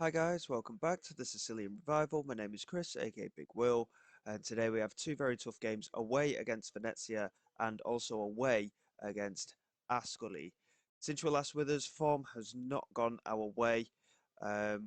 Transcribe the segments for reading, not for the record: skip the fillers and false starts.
Hi guys, welcome back to the Sicilian Revival. My name is Chris, aka Big Will, and today we have two very tough games away against Venezia and also away against Ascoli. Since you were last with us, form has not gone our way.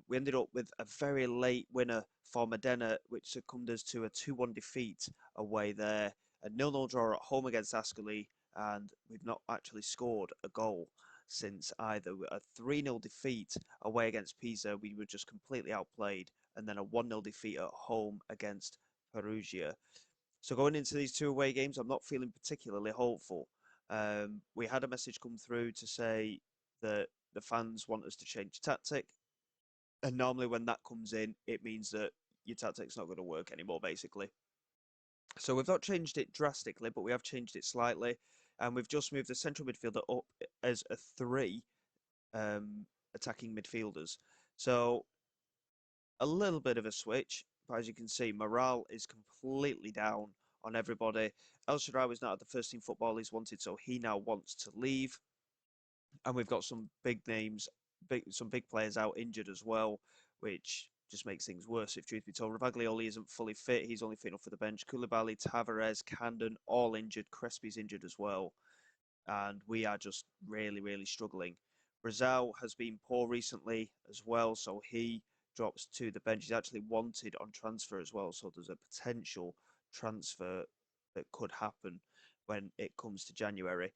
We ended up with a very late winner for Modena, which succumbed us to a 2-1 defeat away there, a 0-0 draw at home against Ascoli, and we've not actually scored a goal since either. A 3-0 defeat away against Pisa, we were just completely outplayed, and then a 1-0 defeat at home against Perugia. So going into these two away games, I'm not feeling particularly hopeful. We had a message come through to say that the fans want us to change tactic, and normally when that comes in, it means that your tactic's not going to work anymore, basically. So we've not changed it drastically, but we have changed it slightly, and we've just moved the central midfielder up as a three attacking midfielders. So a little bit of a switch, but as you can see, morale is completely down on everybody. El Shaarawy was not at the first team football he's wanted, so he now wants to leave. And we've got some big names, some big players out injured as well, which just makes things worse if truth be told. Ravaglioli isn't fully fit. He's only fit enough for the bench. Koulibaly, Tavares, Camden, all injured. Crespi's injured as well. And we are just really, really struggling. Brazil has been poor recently as well, so he drops to the bench. He's actually wanted on transfer as well, so there's a potential transfer that could happen when it comes to January.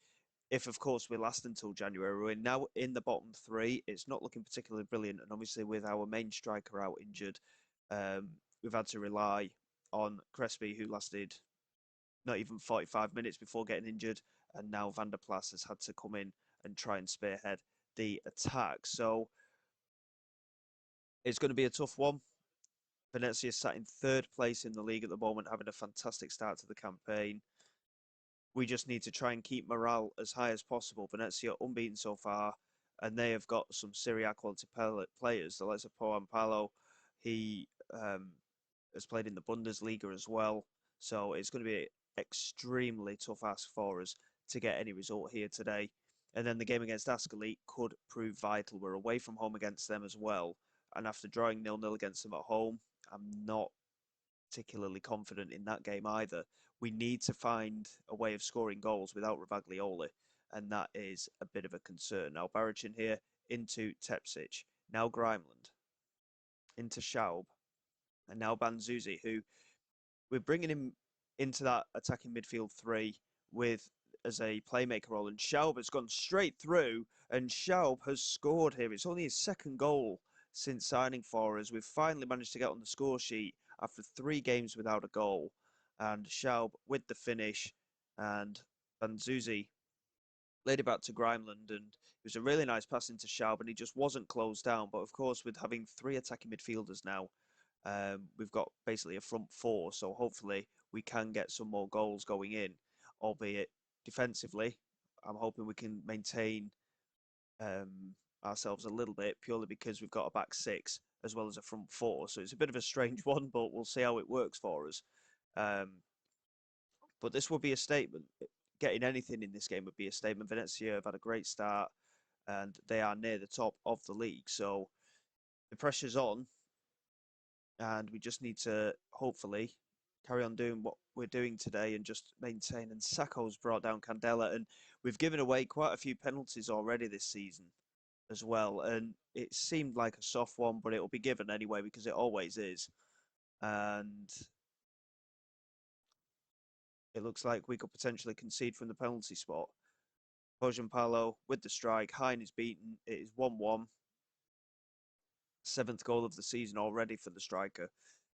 If, of course, we last until January, we're now in the bottom three. It's not looking particularly brilliant, and obviously with our main striker out injured, we've had to rely on Crespi, who lasted not even 45 minutes before getting injured, and now Van der Plas has had to come in and try and spearhead the attack. So it's going to be a tough one. Venezia is sat in third place in the league at the moment, having a fantastic start to the campaign. We just need to try and keep morale as high as possible. Venezia unbeaten so far, and they have got some Serie A quality players. The likes of Poan Palo, he has played in the Bundesliga as well. So it's going to be an extremely tough ask for us to get any result here today. And then the game against Ascoli could prove vital. We're away from home against them as well. And after drawing 0-0 against them at home, I'm not particularly confident in that game either. We need to find a way of scoring goals without Ravaglioli, and that is a bit of a concern. Now Barichin here into Tepsic, now Grimeland, into Schaub, and now Banzuzi, who we're bringing him into that attacking midfield three with as a playmaker role, and Schaub has gone straight through, and Schaub has scored here. It's only his second goal since signing for us. We've finally managed to get on the score sheet after 3 games without a goal, and Schaub with the finish, and Banzuzi laid it back to Grimeland, and it was a really nice pass into Schaub, and he just wasn't closed down. But of course, with having 3 attacking midfielders now, we've got basically a front 4, so hopefully we can get some more goals going in, albeit defensively. I'm hoping we can maintain ourselves a little bit purely because we've got a back 6 as well as a front 4, so it's a bit of a strange one, but we'll see how it works for us. But this will be a statement. Getting anything in this game would be a statement. Venezia have had a great start, and they are near the top of the league, so the pressure's on, and we just need to hopefully carry on doing what we're doing today and just maintain. And Sacco's brought down Candela, and we've given away quite a few penalties already this season as well, and it seemed like a soft one, but it will be given anyway because it always is. And it looks like we could potentially concede from the penalty spot. Palo with the strike. Hein is beaten. It is 1-1. 7th goal of the season already for the striker.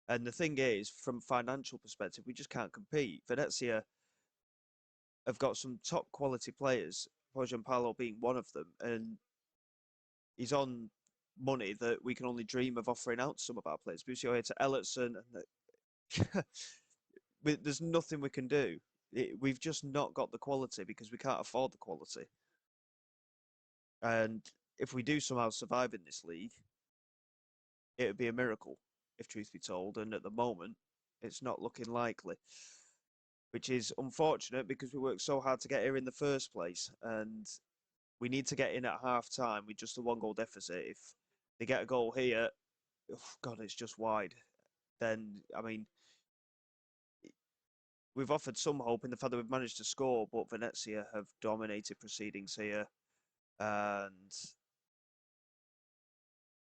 And the thing is, from financial perspective, we just can't compete. Venezia have got some top quality players, Palo being one of them, and he's on money that we can only dream of offering out to some of our players. Busio here to Ellerson, and there's nothing we can do. We've just not got the quality because we can't afford the quality. And if we do somehow survive in this league, it would be a miracle, if truth be told. And at the moment, it's not looking likely, which is unfortunate because we worked so hard to get here in the first place. And we need to get in at half time with just a 1-goal deficit. If they get a goal here, God, it's just wide. Then, I mean, we've offered some hope in the fact that we've managed to score, but Venezia have dominated proceedings here, and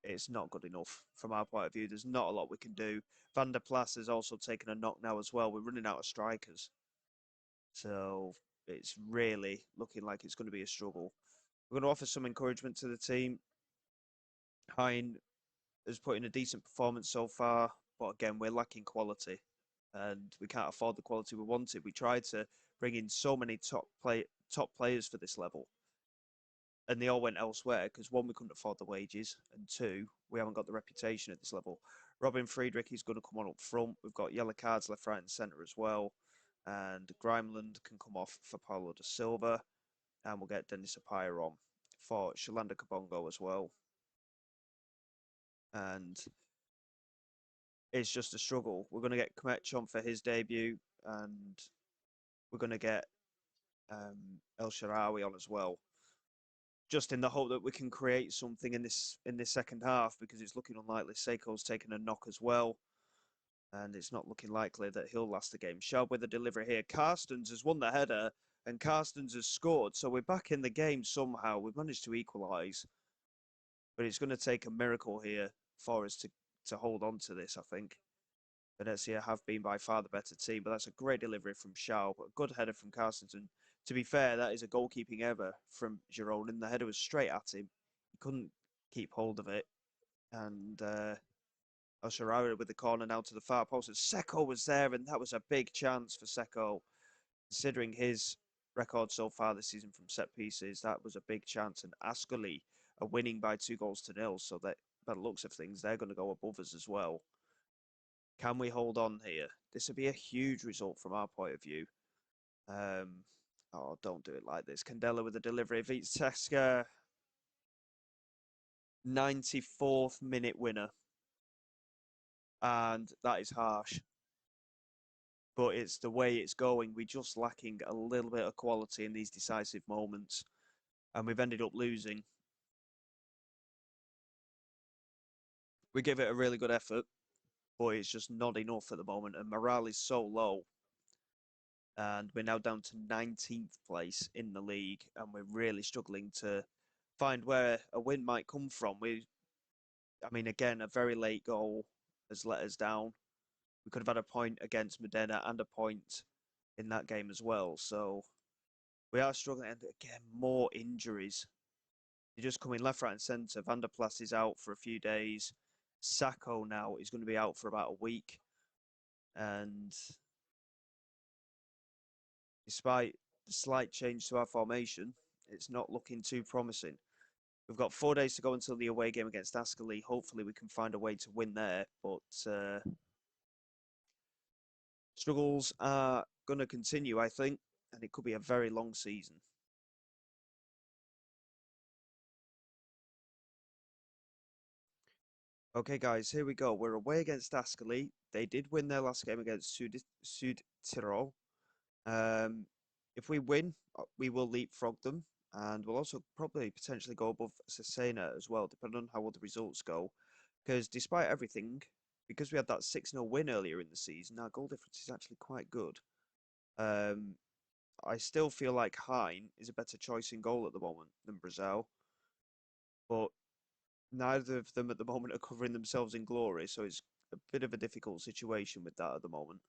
it's not good enough from our point of view. There's not a lot we can do. Van der Plas has also taken a knock now as well. We're running out of strikers, so it's really looking like it's going to be a struggle. We're going to offer some encouragement to the team. Hein has put in a decent performance so far, but again, we're lacking quality, and we can't afford the quality we wanted. We tried to bring in so many top players for this level, and they all went elsewhere because one, we couldn't afford the wages, and two, we haven't got the reputation at this level. Robin Friedrich is going to come on up front. We've got yellow cards left, right, and centre as well, and Grimeland can come off for Paulo da Silva, and we'll get Dennis Apaya on for Shalanda Kabongo as well. And it's just a struggle. We're going to get Kmech on for his debut, and we're going to get El Sharawi on as well, just in the hope that we can create something in this second half, because it's looking unlikely. Seiko's taken a knock as well, and it's not looking likely that he'll last the game. Schaub with the delivery here. Carstens has won the header, and Carstens has scored, so we're back in the game somehow. We've managed to equalise, but it's going to take a miracle here for us to hold on to this, I think. Venezia have been by far the better team, but that's a great delivery from Schaub, a good header from Carstens. To be fair, that is a goalkeeping error from Giron, and the header was straight at him. He couldn't keep hold of it. And El Shaarawy with the corner now to the far post. And Seiko was there, and that was a big chance for Seiko. Considering his record so far this season from set pieces, that was a big chance. And Ascoli are winning by 2-0. So that, by the looks of things, they're going to go above us as well. Can we hold on here? This would be a huge result from our point of view. Oh, don't do it like this. Candela with the delivery. Vitesca, 94th minute winner. And that is harsh. But it's the way it's going. We're just lacking a little bit of quality in these decisive moments. And we've ended up losing. We give it a really good effort, but it's just not enough at the moment. And morale is so low. And we're now down to 19th place in the league, and we're really struggling to find where a win might come from. I mean, again, a very late goal has let us down. We could have had a point against Modena and a point in that game as well. So we are struggling. And again, more injuries. They're just coming left, right, and centre. Van der Plas is out for a few days. Sacco now is going to be out for about a week. And despite the slight change to our formation, it's not looking too promising. We've got 4 days to go until the away game against Ascoli. Hopefully we can find a way to win there, but struggles are going to continue, I think, and it could be a very long season. Okay, guys, here we go. We're away against Ascoli. They did win their last game against Sud Tirol. If we win, we will leapfrog them, and we'll also probably potentially go above Cesena as well, depending on how all the results go. Because despite everything, because we had that 6-0 win earlier in the season, our goal difference is actually quite good. I still feel like Hein is a better choice in goal at the moment than Brazil, but neither of them at the moment are covering themselves in glory, so it's a bit of a difficult situation with that at the moment.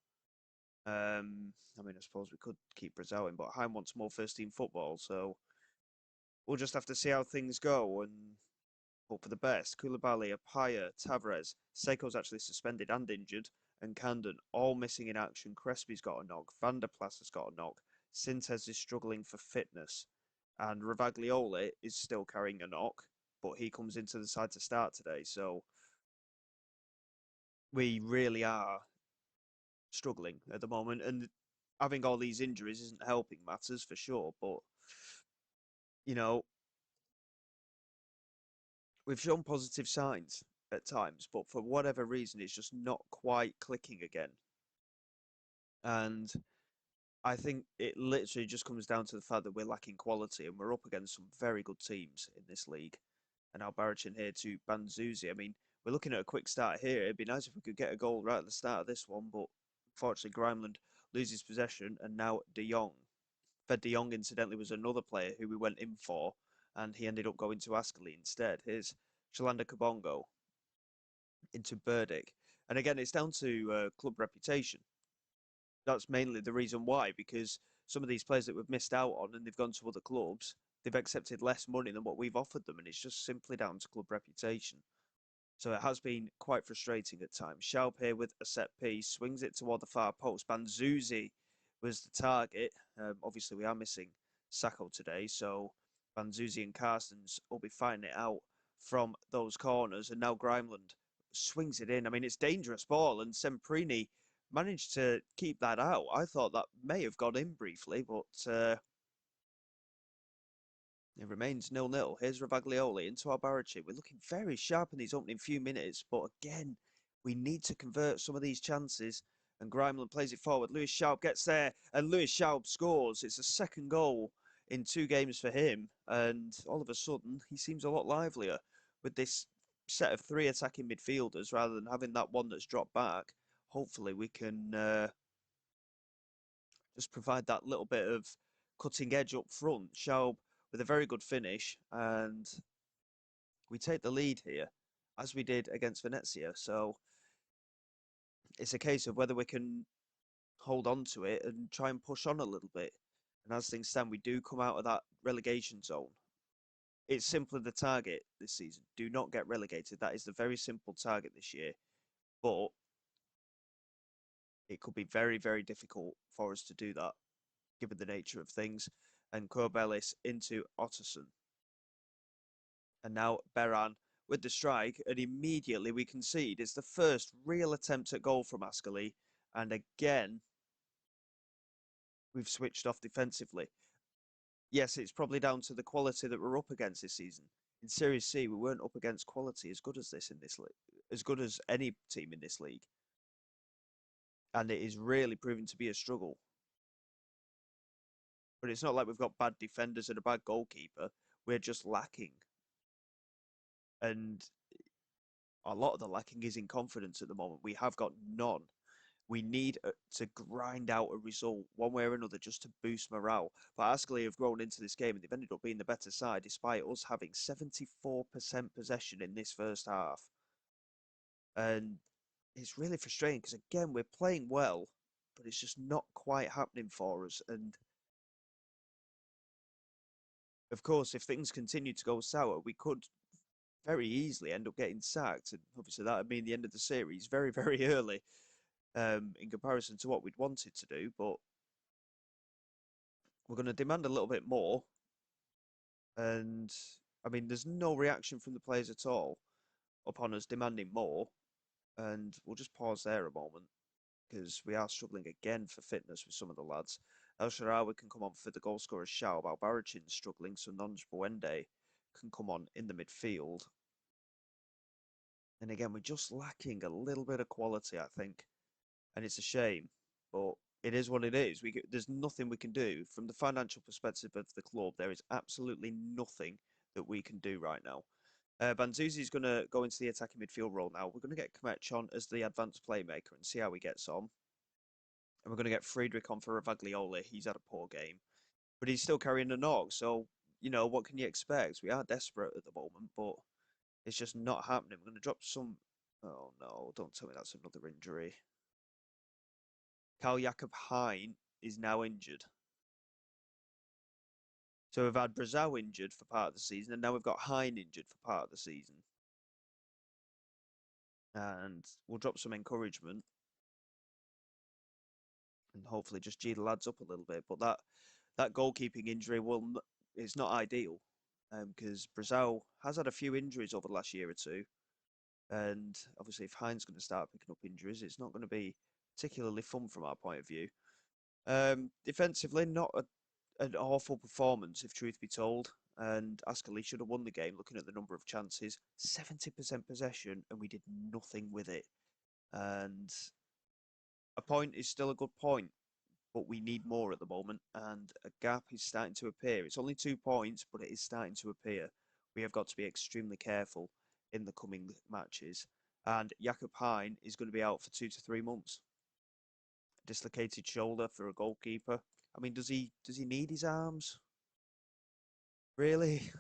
I mean, I suppose we could keep Brazil in, but Hein wants more first team football, so we'll just have to see how things go and hope for the best. Koulibaly, Apaya, Tavares, Seiko's actually suspended and injured, and Camden all missing in action. Crespi's got a knock, Van der Plas has got a knock, Sintez is struggling for fitness, and Ravaglioli is still carrying a knock, but he comes into the side to start today, so we really are struggling at the moment, and having all these injuries isn't helping matters for sure, but you know, we've shown positive signs at times, but for whatever reason, it's just not quite clicking again. And I think it literally just comes down to the fact that we're lacking quality, and we're up against some very good teams in this league. And now Barrachin here to Banzuzi. I mean, we're looking at a quick start here. It'd be nice if we could get a goal right at the start of this one, but unfortunately Grimeland loses possession, and now De Jong. Fed De Jong, incidentally, was another player who we went in for, and he ended up going to Ascoli instead. Here's Shalanda Kabongo into Burdick. And again, it's down to club reputation. That's mainly the reason why, because some of these players that we've missed out on and they've gone to other clubs, they've accepted less money than what we've offered them, and it's just simply down to club reputation. So it has been quite frustrating at times. Schaub here with a set piece, swings it toward the far post. Banzuzi was the target. Obviously, we are missing Sacco today, so Banzuzi and Carstens will be fighting it out from those corners. And now Grimeland swings it in. I mean, it's dangerous ball, and Semprini managed to keep that out. I thought that may have gone in briefly, but it remains 0-0. Here's Ravaglioli into our Barici. We're looking very sharp in these opening few minutes, but again, we need to convert some of these chances. And Grimeland plays it forward. Lewis Schaub gets there, and Lewis Schaub scores. It's a second goal in 2 games for him, and all of a sudden, he seems a lot livelier with this set of 3 attacking midfielders rather than having that one that's dropped back. Hopefully, we can just provide that little bit of cutting edge up front. Schaub with a very good finish, and we take the lead here, as we did against Venezia. So it's a case of whether we can hold on to it and try and push on a little bit. And as things stand, we do come out of that relegation zone. It's simply the target this season. Do not get relegated. That is the very simple target this year. But it could be very, very difficult for us to do that, given the nature of things. And Corbelis into Otterson. And now Beran with the strike, and immediately we concede. It's the first real attempt at goal from Ascoli, and again, we've switched off defensively. Yes, it's probably down to the quality that we're up against this season. In Serie C, we weren't up against quality as good as this in this league, as good as any team in this league. And it is really proving to be a struggle. But it's not like we've got bad defenders and a bad goalkeeper. We're just lacking. And a lot of the lacking is in confidence at the moment. We have got none. We need to grind out a result one way or another just to boost morale. But Ascoli have grown into this game and they've ended up being the better side despite us having 74% possession in this first half. And it's really frustrating because, again, we're playing well, but it's just not quite happening for us. And of course, if things continue to go sour, we could very easily end up getting sacked. And obviously, that would mean the end of the series very, very early. In comparison to what we'd wanted to do, but we're going to demand a little bit more. And I mean, there's no reaction from the players at all upon us demanding more. And we'll just pause there a moment because we are struggling again for fitness with some of the lads. El Shaarawy can come on for the goal scorer Schaub. Albarrachin's struggling, so Nonj Buende can come on in the midfield. And again, we're just lacking a little bit of quality, I think. And it's a shame, but it is what it is. There's nothing we can do from the financial perspective of the club. There is absolutely nothing that we can do right now. Banzuzi is going to go into the attacking midfield role now. We're going to get Kmech on as the advanced playmaker and see how he gets on. And we're going to get Friedrich on for Ravaglioli. He's had a poor game, but he's still carrying a knock. So, you know, what can you expect? We are desperate at the moment, but it's just not happening. We're going to drop some... Oh, no, don't tell me that's another injury. Carl Jakob Hein is now injured. So we've had Brazow injured for part of the season, and now we've got Hein injured for part of the season. And we'll drop some encouragement and hopefully just G the lads up a little bit. But that goalkeeping injury is not ideal because Brazow has had a few injuries over the last year or two. And obviously, if Hein's going to start picking up injuries, it's not going to be particularly fun from our point of view. Defensively, not an awful performance, if truth be told. And Ascoli should have won the game, looking at the number of chances. 70% possession, and we did nothing with it. And a point is still a good point, but we need more at the moment. And a gap is starting to appear. It's only 2 points, but it is starting to appear. We have got to be extremely careful in the coming matches. and Jakob Hein is going to be out for 2 to 3 months. Dislocated shoulder for a goalkeeper. I mean, does he need his arms? Really?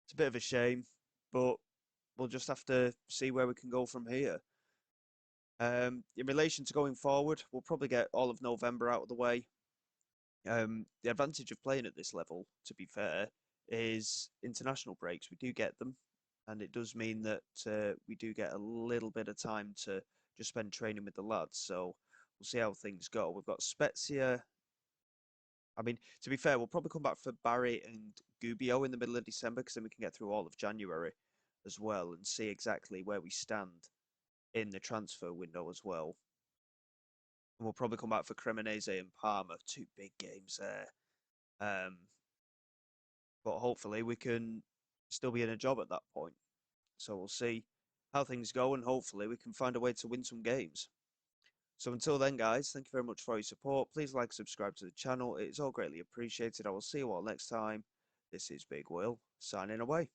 It's a bit of a shame, but we'll just have to see where we can go from here. In relation to going forward, we'll probably get all of November out of the way. The advantage of playing at this level, to be fair, is international breaks. We do get them, and it does mean that we do get a little bit of time to just spend training with the lads. So we'll see how things go. We've got Spezia. I mean, to be fair, we'll probably come back for Barry and Gubbio in the middle of December because then we can get through all of January as well and see exactly where we stand in the transfer window as well. And we'll probably come back for Cremonese and Parma, two big games there. Um, but hopefully we can still be in a job at that point. So we'll see how things go and hopefully we can find a way to win some games. So until then, guys, thank you very much for your support. Please like, subscribe to the channel. It is all greatly appreciated. I will see you all next time. This is Big Will, signing away.